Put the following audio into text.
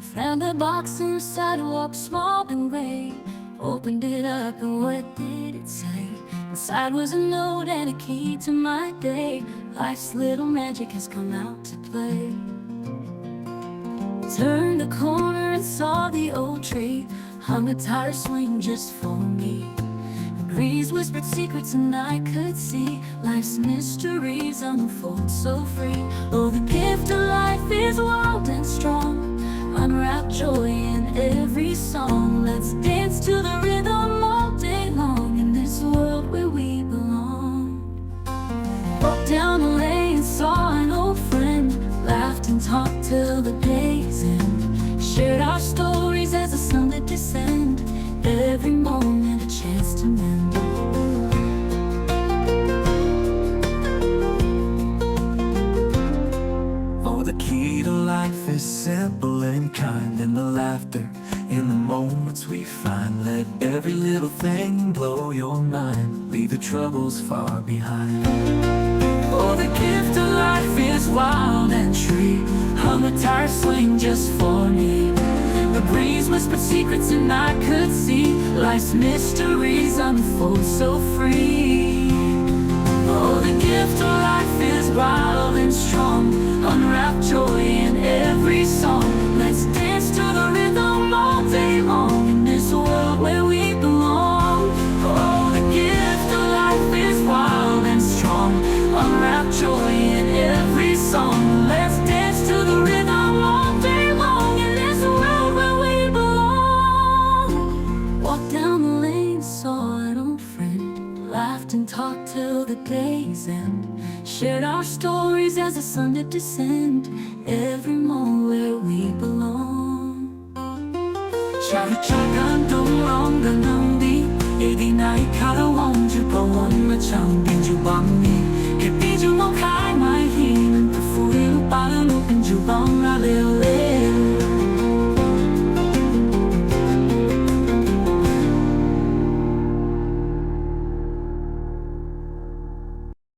Found a box on the sidewalk, small and gray. Opened it up and what did it say? Inside was a note and a key to my day. Life's little magic has come out to play. Turned the corner and saw the old tree, hung a tire swing just for me. The breeze whispered secrets and I could see life's mysteries unfold so free. Oh, the gift of life is wild and strong. Unwrap joy in every song. Let's dance to the rhythm all day long in this world where we belong. Walked down the lane, saw an old friend, laughed and talked till the day's end. Shared our stories as the sun would descend, every moment a chance to mend. Oh, the key to life is simple and kind, in the laughter, in the moments we find. Let every little thing blow your mind, leave the troubles far behind. Oh, the gift of life is wild and tree, hung a tire swing just for me. The breeze whispered secrets and I could see life's mysteries unfold so free. Oh, the gift of life is wild and strong. Unwrap joy in every song. Let's dance to the rhythm all day long in this world where we belong. Oh, the gift of life is wild and strong. Unwrap joy in every song. Let's dance to the rhythm all day long in this world where we belong. Walked down the lane, saw an old friend, laughed and talked till the day's end. Shared our stories as the sun did descend, every